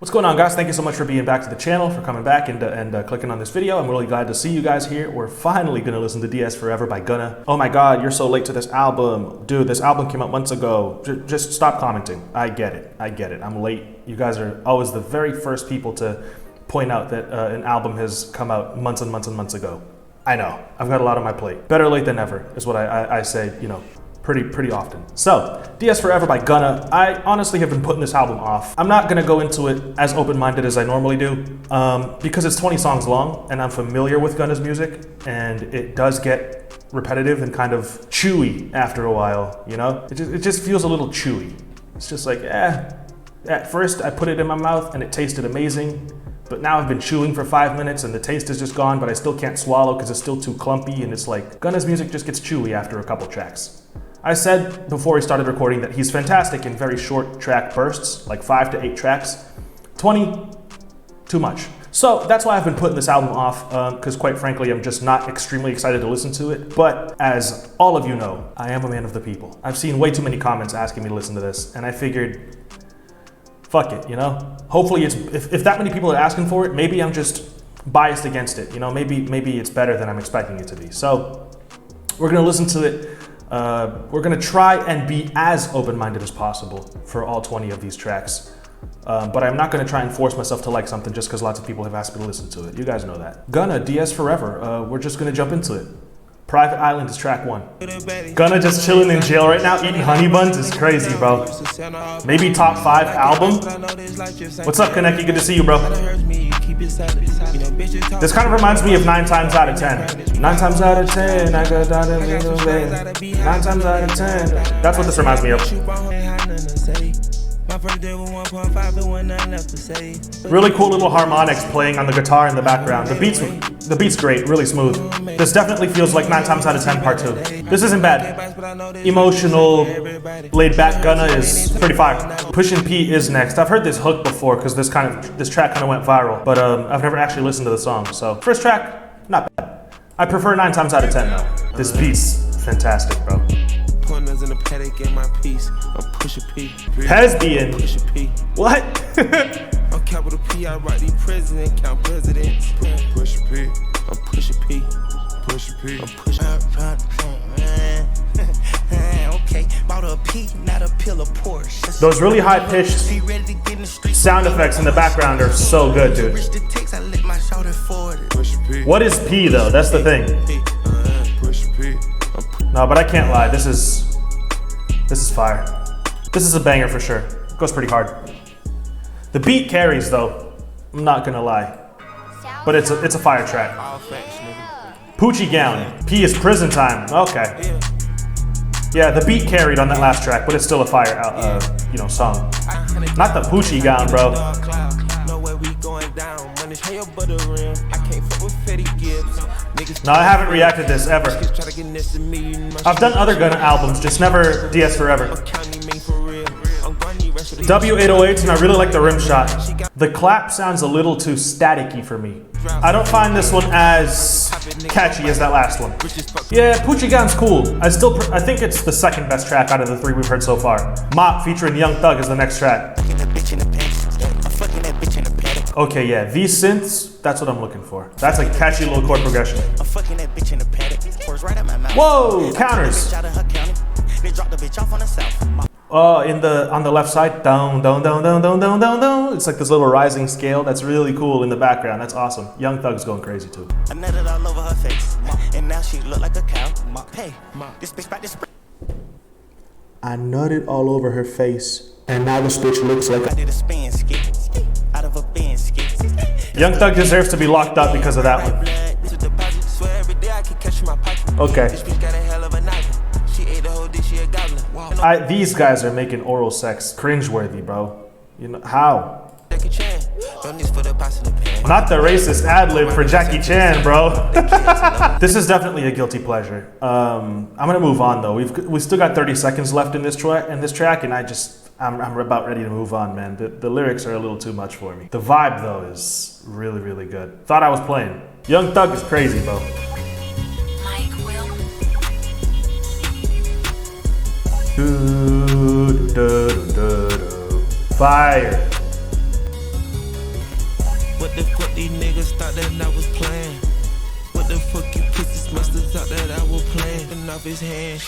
What's going on, guys? Thank you so much for being back to the channel, for coming back and clicking on this video. I'm really glad to see you guys here. We're finally gonna listen to DS4Ever by Gunna. Oh my God, you're so late to this album. Dude, this album came out months ago. Just stop commenting. I get it, I'm late. You guys are always the very first people to point out that an album has come out months and months and months ago. I know, I've got a lot on my plate. Better late than never is what I say, you know, pretty often. So, DS4Ever by Gunna. I honestly have been putting this album off. I'm not gonna go into it as open-minded as I normally do, because it's 20 songs long and I'm familiar with Gunna's music, and it does get repetitive and kind of chewy after a while, you know? It just feels a little chewy. It's just like, At first I put it in my mouth and it tasted amazing, but now I've been chewing for 5 minutes and the taste is just gone, but I still can't swallow because it's still too clumpy, and it's like, Gunna's music just gets chewy after a couple tracks. I said before we started recording that he's fantastic in very short track bursts, like 5 to 8 tracks. 20, too much. So that's why I've been putting this album off, because quite frankly, I'm just not extremely excited to listen to it. But as all of you know, I am a man of the people. I've seen way too many comments asking me to listen to this, and I figured, fuck it, you know? Hopefully it's, if that many people are asking for it, maybe I'm just biased against it, you know? Maybe it's better than I'm expecting it to be. So we're gonna listen to it. We're gonna try and be as open-minded as possible for all 20 of these tracks. But I'm not gonna try and force myself to like something just because lots of people have asked me to listen to it. You guys know that. Gunna, DS4Ever, we're just gonna jump into it. Private Island is track 1. Gunna just chilling in jail right now, eating honey buns is crazy, bro. Maybe top 5 album? What's up, Kaneki? Good to see you, bro. This kind of reminds me of 9 times out of 10. 9 times out of 10, I got down a little way. 9 times out of 10. That's what this reminds me of. Really cool little harmonics playing on the guitar in the background. The beat's great, really smooth. This definitely feels like 9 times out of 10 part 2. This isn't bad. Emotional, laid back Gunna is pretty fire. Pushin' P is next. I've heard this hook before because this track kind of went viral, but I've never actually listened to the song. So first track, not bad. I prefer 9 times out of 10 though. This beat's fantastic, bro. In the paddock in my piece. I'm Pusha P. Lesbian. Pusha P. What? I'm capital P. I write the president, count presidents. Pusha P. I'm Pusha P. Pusha P. I'm Pusha Okay, bought a P, not a pill of Porsche. Those really high pitched sound effects in the background are so good, dude. What is P though? That's the thing. No, but I can't lie. This is fire. This is a banger for sure. It goes pretty hard. The beat carries though. I'm not gonna lie, but it's a fire track. Poochie Gown. P is prison time. Okay. Yeah, the beat carried on that last track, but it's still a fire, you know, song. Not the Poochie Gown, bro. No, I haven't reacted to this ever. I've done other Gunna albums, just never DS4Ever. W808s, and I really like the rim shot. The clap sounds a little too staticky for me. I don't find this one as catchy as that last one. Yeah, Poochie Gown's cool. I think it's the second best track out of the 3 we've heard so far. Mop featuring Young Thug is the next track. Okay, yeah, these synths, that's what I'm looking for. That's a catchy little chord progression. Whoa, counters. On the left side, down, down, down, down, down, down, down, down. It's like this little rising scale. That's really cool in the background. That's awesome. Young Thug's going crazy too. I nutted all over her face, and now she look like a cow. Hey, this bitch back this. I nutted all over her face, and now this bitch looks like I did a spin skit out of a bin skit. Young Thug deserves to be locked up because of that one. Okay. These guys are making oral sex cringeworthy, bro. You know how? Not the racist ad-lib for Jackie Chan, bro. This is definitely a guilty pleasure. I'm gonna move on though. We still got 30 seconds left in this track, and I'm about ready to move on, man. The lyrics are a little too much for me. The vibe though is really, really good. Thought I was playing. Young Thug is crazy, bro. Fire. What the fuck these niggas thought that I was playing? What the fuck you pussies must have thought that I was playing? And off his hand,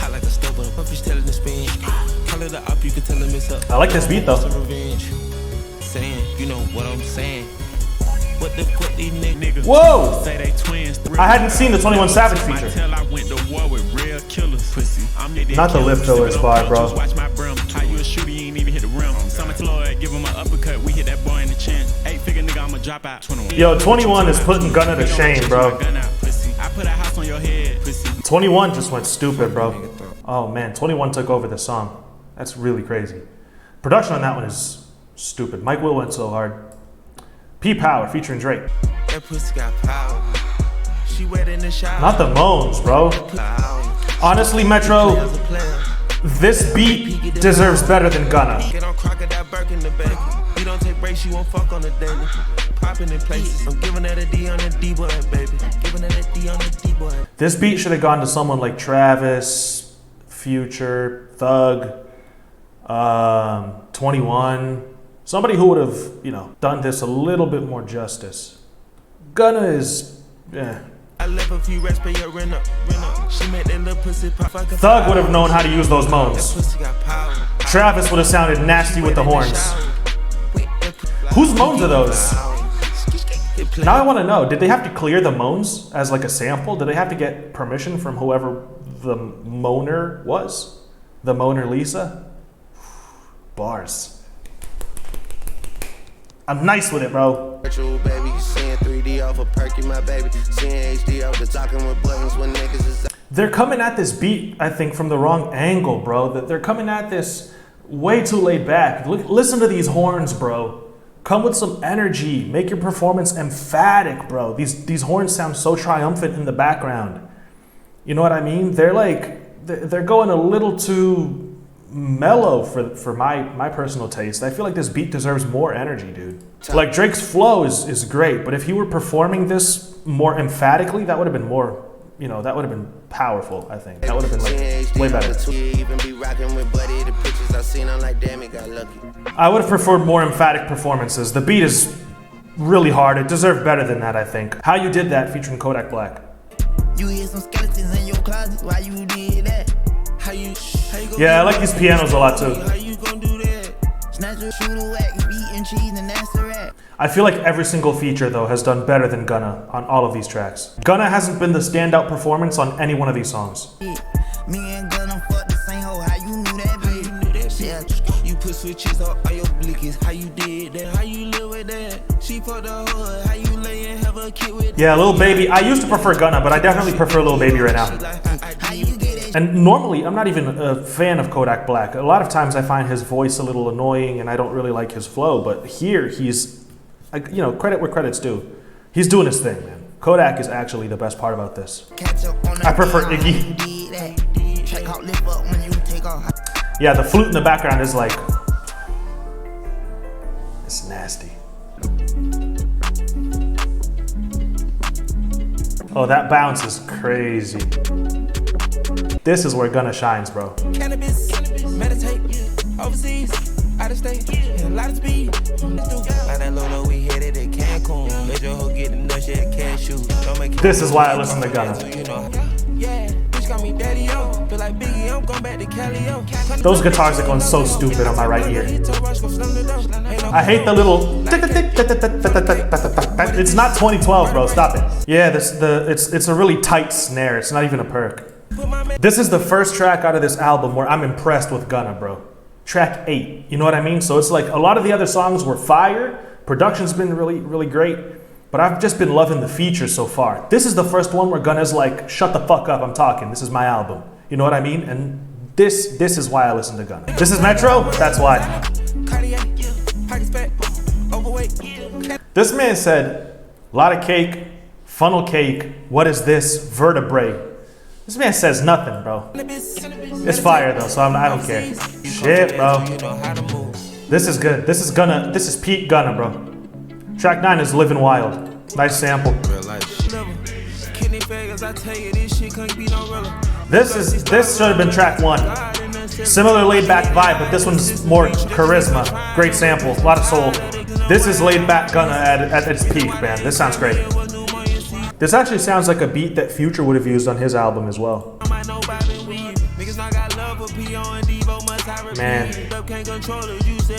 hot like a stove when a puppy's telling the spin. Call it a up, you can tell him it's up. I like this beat though. Revenge. Saying, you know what I'm saying. What the fuck these niggas? Whoa! Say they twins. I hadn't seen the 21 Savage feature. I went to war with real killers. Pussy. Not the lip filler spot, bro. Watch my brim. How you a shooter, you ain't even hit the rim. Summer to Lloyd, give him an uppercut. We hit that boy in the chin. 8-figure nigga, I'ma drop out. 21. Yo, 21 is putting Gunna to shame, bro. I put a house on your head. Pussy. 21 just went stupid, bro. Oh man, 21 took over the song. That's really crazy. Production on that one is stupid. Mike Will went so hard. P Power featuring Drake. That pussy got power. She wet in the shower. Not the moans, bro. Honestly, Metro, this beat deserves better than Gunna. Get on crocodile Burke in the back. You don't take breaks, you won't fuck on the daily. Popping in places. I'm giving that a D on the D-boy, baby. Giving that a D on the D-boy. This beat should have gone to someone like Travis, Future, Thug, 21. Somebody who would have, you know, done this a little bit more justice. Gunna is, I left a few rest, pay your rent up. She made that little pussy pop. Thug would have known how to use those moans. Travis would have sounded nasty with the horns. Whose moans are those? Now I want to know, did they have to clear the moans as like a sample? Did they have to get permission from whoever the moaner was? The moaner Lisa? Bars. I'm nice with it, bro. Virtual baby, seeing 3D off a perky, my baby. Seeing HD off the talking with buttons when niggas is. They're coming at this beat, I think, from the wrong angle, bro. They're coming at this way too laid back. Listen to these horns, bro. Come with some energy. Make your performance emphatic, bro. These horns sound so triumphant in the background. You know what I mean? They're like, they're going a little too mellow for my personal taste. I feel like this beat deserves more energy, dude. Like Drake's flow is great, but if he were performing this more emphatically, that would have been more, you know, that would have been powerful, I think. That would have been like way better. I would have preferred more emphatic performances. The beat is really hard. It deserved better than that, I think. How You Did That featuring Kodak Black. You hear some skeletons in your closet, why you did that? Yeah, I like these pianos a lot too. I feel like every single feature though has done better than Gunna on all of these tracks. Gunna hasn't been the standout performance on any one of these songs. Me and Gunna fuck the same hoe, how you knew that bitch? Yeah. You put switches on all your blickies, how you did that? How you live with that? She put the hood, how you lay and have a kid with. Yeah, Lil Baby. I used to prefer Gunna, but I definitely prefer Lil Baby right now. And normally, I'm not even a fan of Kodak Black. A lot of times I find his voice a little annoying and I don't really like his flow, but here he's, you know, credit where credit's due. He's doing his thing, man. Kodak is actually the best part about this. I prefer Iggy. Yeah, the flute in the background is like, it's nasty. Oh, that bounce is crazy. This is where Gunna shines, bro. Cannabis, meditate, overseas, out of state, a lot of speed. Like that Lolo, we headed at Cancun. Let your hoe get the nut, she had cashew. This is why I listen to Gunna. Yeah, bitch got me daddy, yo. Feel like Biggie, I'm going back to Cali, yo. Those guitars are going so stupid on my right ear. I hate the little. It's not 2012, bro. Stop it. Yeah, it's a really tight snare. It's not even a perk. This is the first track out of this album where I'm impressed with Gunna, bro. Track 8, you know what I mean? So it's like a lot of the other songs were fire. Production's been really, really great. But I've just been loving the features so far. This is the first one where Gunna's like, shut the fuck up, I'm talking. This is my album. You know what I mean? And this is why I listen to Gunna. This is Metro, that's why. This man said, lot of cake, funnel cake, what is this, vertebrae? This man says nothing, bro. It's fire though, so I don't care. Shit, bro. This is good. This is Gunna. This is Pete Gunna, bro. Track 9 is Living Wild. Nice sample. This should have been track 1. Similar laid back vibe, but this one's more charisma. Great sample, a lot of soul. This is laid back Gunna at its peak, man. This sounds great. This actually sounds like a beat that Future would have used on his album as well. Man.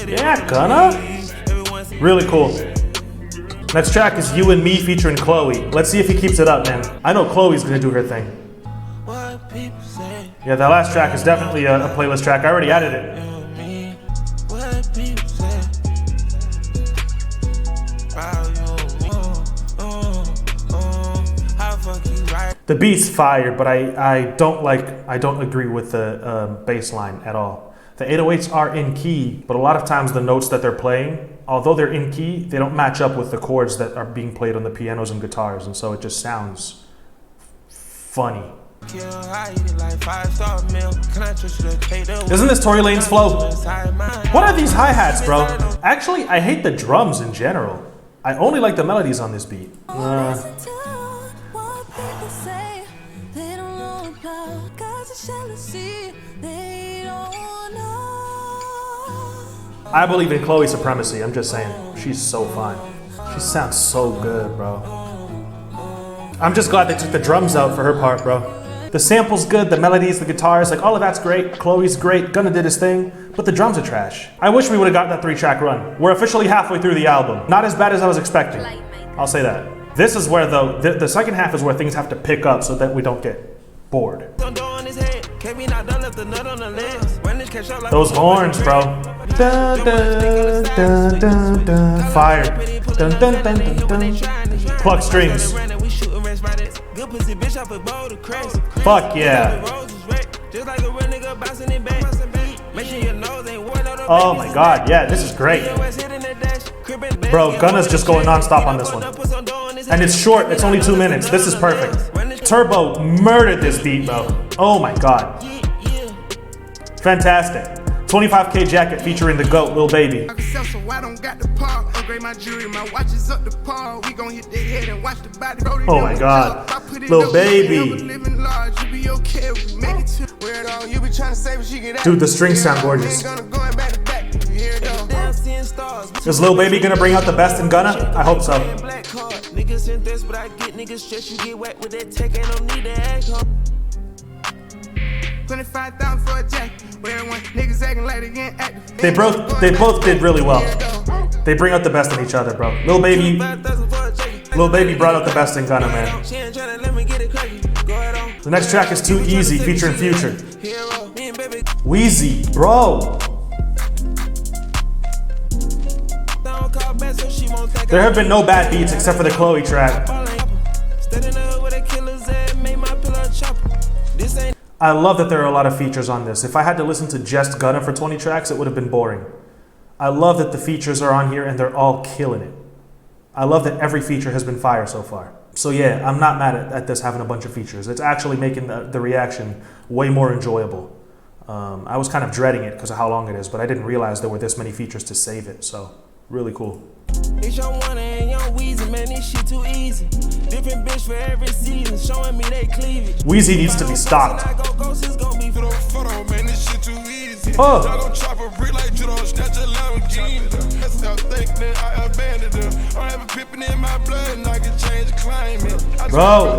Yeah, Gunna. Really cool. Next track is You and Me featuring Chloe. Let's see if he keeps it up, man. I know Chloe's gonna do her thing. Yeah, that last track is definitely a playlist track. I already added it. The beat's fire, but I don't agree with the bass line at all. The 808s are in key, but a lot of times the notes that they're playing, although they're in key, they don't match up with the chords that are being played on the pianos and guitars, and so it just sounds funny. Isn't this Tory Lanez flow? What are these hi-hats, bro? Actually, I hate the drums in general. I only like the melodies on this beat. I believe in Chloe supremacy, I'm just saying. She's so fine. She sounds so good, bro. I'm just glad they took the drums out for her part, bro. The sample's good, the melodies, the guitars, like all of that's great. Chloe's great, Gunna did his thing, but the drums are trash. I wish we would have got that 3-track run. We're officially halfway through the album. Not as bad as I was expecting. I'll say that. This is where, though, the second half is where things have to pick up so that we don't get bored. Those horns, bro. Dun, dun, dun, dun, dun. Fire. Dun, dun, dun, dun, dun. Pluck strings. Fuck yeah. Oh my god, yeah, this is great. Bro, Gunna's just going non-stop on this one. And it's short, it's only 2 minutes. This is perfect. Turbo murdered this beat, bro. Oh my god. Fantastic. 25K jacket featuring the GOAT, Lil Baby. Oh my god. Lil Baby. Dude, the strings sound gorgeous. Is Lil Baby gonna bring out the best in Gunna? I hope so. They both did really well. They bring out the best in each other, bro. Lil Baby brought out the best in Gunna, man. The next track is Too Easy featuring Future. Wheezy, bro. There have been no bad beats except for the Chloe track. I love that there are a lot of features on this. If I had to listen to just Gunna for 20 tracks, it would have been boring. I love that the features are on here and they're all killing it. I love that every feature has been fire so far. So yeah, I'm not mad at this having a bunch of features. It's actually making the reaction way more enjoyable. I was kind of dreading it because of how long it is, but I didn't realize there were this many features to save it, so really cool. It's your one and your Weezy, man, this shit too easy. Different bitch for every season, showing me they cleavage. Weezy needs to be stopped. Oh. Bro.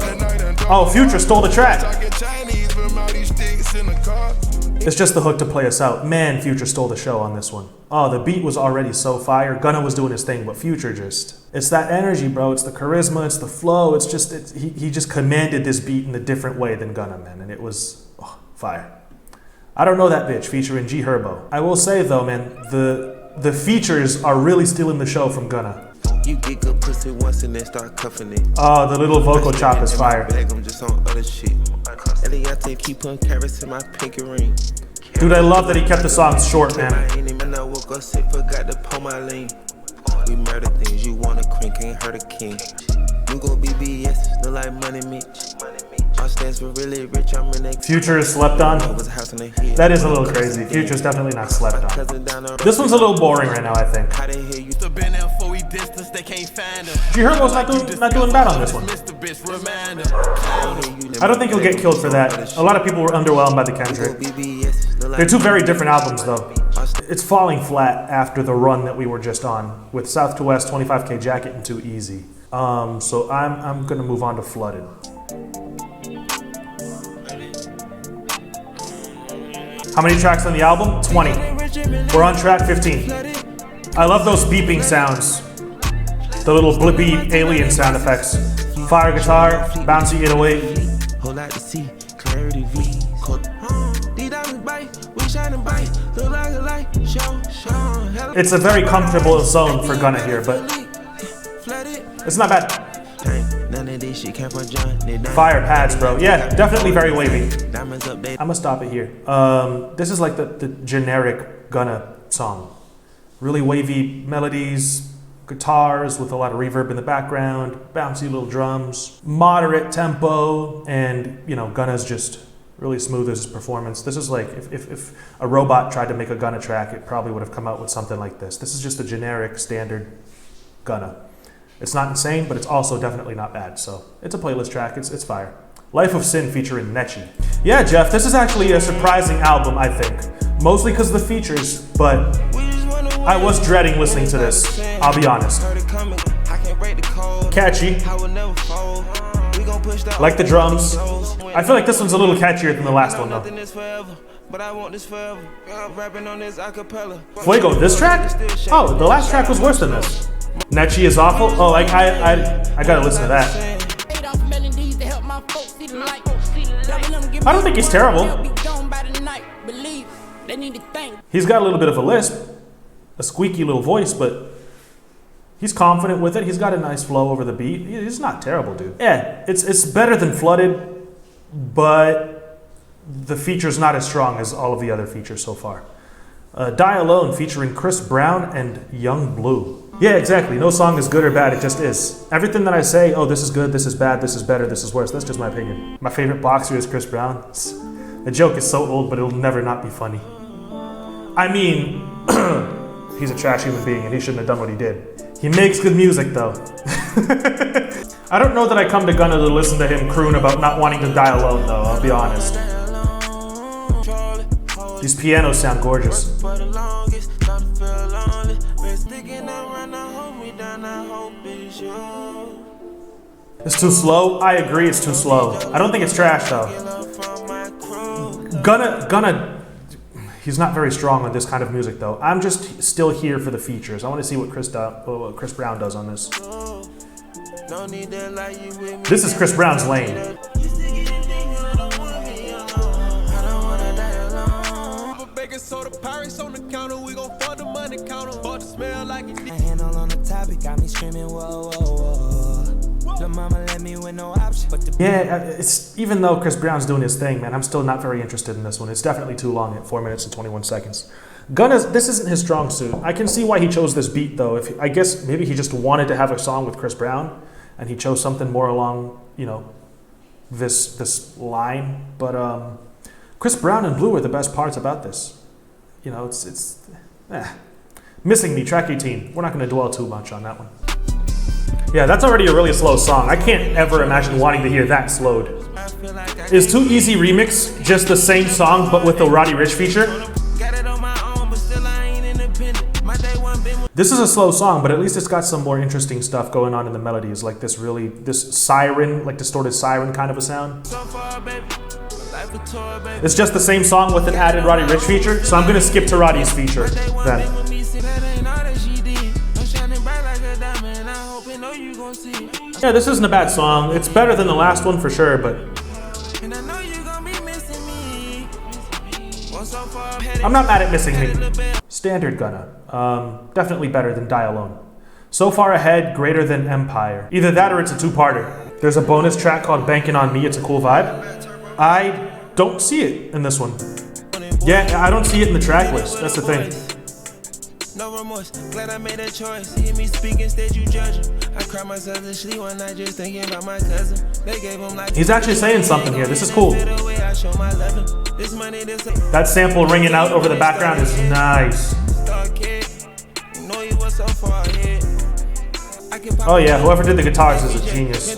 Oh, Future stole the track. It's just the hook to play us out. Man, Future stole the show on this one. Oh, the beat was already so fire. Gunna was doing his thing, but Future just... It's that energy, bro. It's the charisma, it's the flow. It's just... He just commanded this beat in a different way than Gunna, man. And it was fire. I Don't Know That Bitch featuring G Herbo. I will say, though, man, the features are really stealing the show from Gunna. You get good pussy once and then start cuffing it. Oh, the little vocal chop is fire. I'm just on other shit. Eliante keep putting carrots in my pinky ring. Dude, I love that he kept the songs short, man. I woke up sick, forgot to pull my lean. We murder things, you want a queen, can't hurt a king. You go BBS, look like Money Mitch. Our stands for really rich, I'm in a... Future is slept on? That is a little crazy. Future's definitely not slept on. This one's a little boring right now, I think. G Herbo's not doing bad on this one. I don't think he'll get killed for that. A lot of people were underwhelmed by the Kendrick. They're two very different albums though. It's falling flat after the run that we were just on with South to West, 25K Jacket, and Too Easy. So I'm gonna move on to Flooded. How many tracks on the album? 20. We're on track 15. I love those beeping sounds. The little blippy alien sound effects. Fire guitar, bouncy 808. It's a very comfortable zone for Gunna here, but it's not bad. Fire pads, bro. Yeah, definitely very wavy. I'm gonna stop it here. This is like the generic Gunna song. Really wavy melodies, guitars with a lot of reverb in the background, bouncy little drums, moderate tempo, and you know, Gunna's just really smooth as his performance. This is like if a robot tried to make a Gunna track, it probably would have come out with something like this. This is just a generic standard Gunna. It's not insane, but it's also definitely not bad. So it's a playlist track. It's fire. Life of Sin featuring Nechi. Yeah, Jeff, this is actually a surprising album, I think. Mostly because of the features, but I was dreading listening to this. I'll be honest. Catchy. Like the drums. I feel like this one's a little catchier than the last one, though. Fuego, this track? Oh, the last track was worse than this. Nechi is awful. Oh, like I gotta listen to that. I don't think he's terrible. He's got a little bit of a lisp, a squeaky little voice, but he's confident with it. He's got a nice flow over the beat. He's not terrible, dude. Yeah, it's better than Flooded, but the feature's not as strong as all of the other features so far. Die Alone featuring Chris Brown and Young Blue. Yeah, exactly. No song is good or bad, it just is. Everything that I say, oh, this is good, this is bad, this is better, this is worse, that's just my opinion. My favorite boxer is Chris Brown. The joke is so old, but it'll never not be funny. I mean, he's a trash human being and he shouldn't have done what he did. He makes good music though. I don't know that I come to Gunna to listen to him croon about not wanting to die alone though, I'll be honest. These pianos sound gorgeous. It's too slow? I agree it's too slow. I don't think it's trash though. Gunna, he's not very strong on this kind of music though. I'm just still here for the features. I want to see what Chris Brown does on this. This is Chris Brown's lane. So the pirates on the counter, we gon' fuck the money counter. Fuck the smell like it. Handle on the topic, got me screaming, whoa, whoa, whoa. The mama let me with no option. Yeah, it's even though Chris Brown's doing his thing, man, I'm still not very interested in this one. It's definitely too long at 4 minutes and 21 seconds. This isn't his strong suit. I can see why he chose this beat though. I guess maybe he just wanted to have a song with Chris Brown, and he chose something more along, you know, this line. But Chris Brown and Blue are the best parts about this. You know, it's Missing Me, track 18. We're not going to dwell too much on that one. Yeah, that's already a really slow song. I can't ever imagine wanting to hear that slowed. Is Too Easy Remix just the same song but with the Roddy Ricch feature? This is a slow song, but at least it's got some more interesting stuff going on in the melodies, like this siren, like distorted siren kind of a sound. It's just the same song with an added Roddy Ricch feature, so I'm gonna skip to Roddy's feature then. Yeah, this isn't a bad song. It's better than the last one for sure, but I'm not mad at Missing Me. Standard Gunna. Definitely better than Die Alone. So Far Ahead, greater than Empire. Either that or it's a two-parter. There's a bonus track called Banking on Me, it's a cool vibe. I don't see it in this one. Yeah, I don't see it in the track list. That's the thing. No remorse, glad I made a choice. Hear me speak instead you judge. I cry myself to sleep one night just thinking about my cousin. They gave him like he's actually saying something here. This is cool. That sample ringing out over the background is nice. Oh yeah, whoever did the guitars is a genius.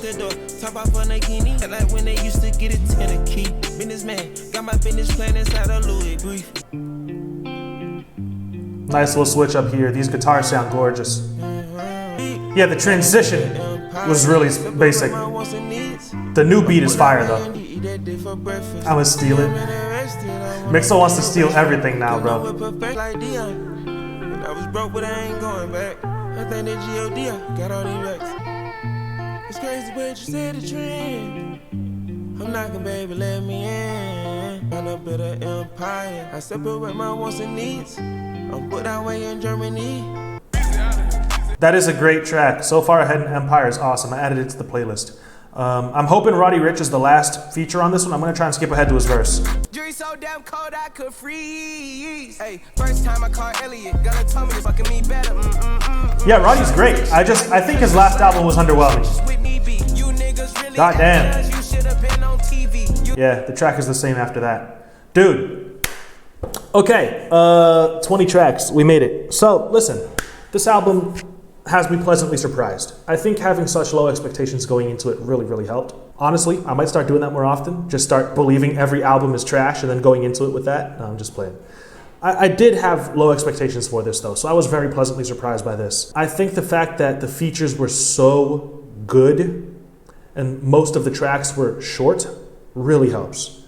Top off on a guinea, like when they used to get a 10 a key. Businessman, got my business plan inside a Louis brief. Nice little switch up here. These guitars sound gorgeous. Yeah, the transition was really basic. The new beat is fire though. I'ma steal it. Mixo wants to steal everything now, bro. I was broke, but I ain't going back. I think that G.O.D. got all these racks. It's crazy, but you said the trend. I'm knocking, baby, let me in. On a bit of empire. I separate my wants and needs. I'm put that way in Germany. That is a great track. So Far Ahead in Empire is awesome. I added it to the playlist. I'm hoping Roddy Ricch is the last feature on this one. I'm gonna try and skip ahead to his verse. Jury so damn cold I could freeze. Hey, first time I called Elliot, Gunna told me to fucking me better. Yeah, Roddy's great. I think his last album was underwhelming. God damn. Yeah, the track is the same after that. Dude. Okay, 20 tracks. We made it. So, listen, this album has me pleasantly surprised. I think having such low expectations going into it really, really helped. Honestly, I might start doing that more often. Just start believing every album is trash and then going into it with that. No, I'm just playing. I did have low expectations for this though, so I was very pleasantly surprised by this. I think the fact that the features were so good and most of the tracks were short really helps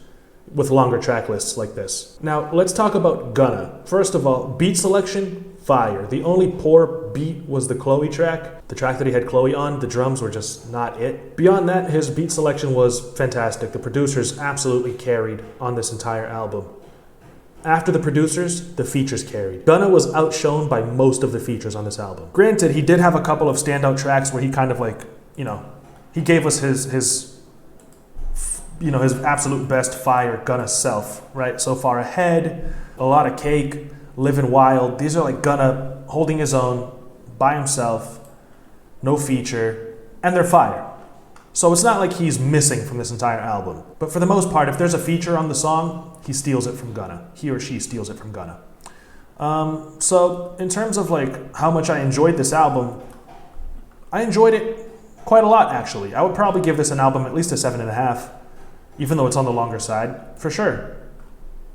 with longer track lists like this. Now, let's talk about Gunna. First of all, beat selection, fire. The only poor beat was the Chloe track. The track that he had Chloe on, the drums were just not it. Beyond that, his beat selection was fantastic. The producers absolutely carried on this entire album. After the producers, the features carried. Gunna was outshone by most of the features on this album. Granted, he did have a couple of standout tracks where he kind of like, he gave us his absolute best fire Gunna self, right? So Far Ahead, A Lot of Cake, Living Wild. These are like Gunna holding his own by himself, no feature, and they're fire. So it's not like he's missing from this entire album. But for the most part, if there's a feature on the song, he steals it from Gunna. He or she steals it from Gunna. So in terms of like how much I enjoyed this album, I enjoyed it quite a lot actually. I would probably give this an album at least a 7.5, even though it's on the longer side, for sure.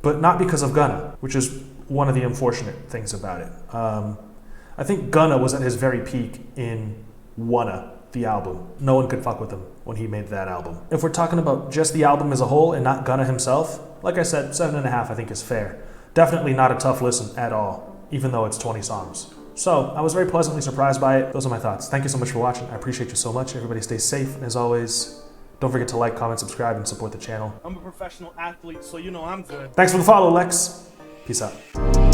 But not because of Gunna, which is one of the unfortunate things about it. I think Gunna was at his very peak in Wanna, the album. No one could fuck with him when he made that album. If we're talking about just the album as a whole and not Gunna himself, like I said, 7.5 I think is fair. Definitely not a tough listen at all, even though it's 20 songs. So I was very pleasantly surprised by it. Those are my thoughts. Thank you so much for watching. I appreciate you so much. Everybody stay safe. And as always, don't forget to like, comment, subscribe, and support the channel. I'm a professional athlete, so you know I'm good. Thanks for the follow, Lex. Peace out.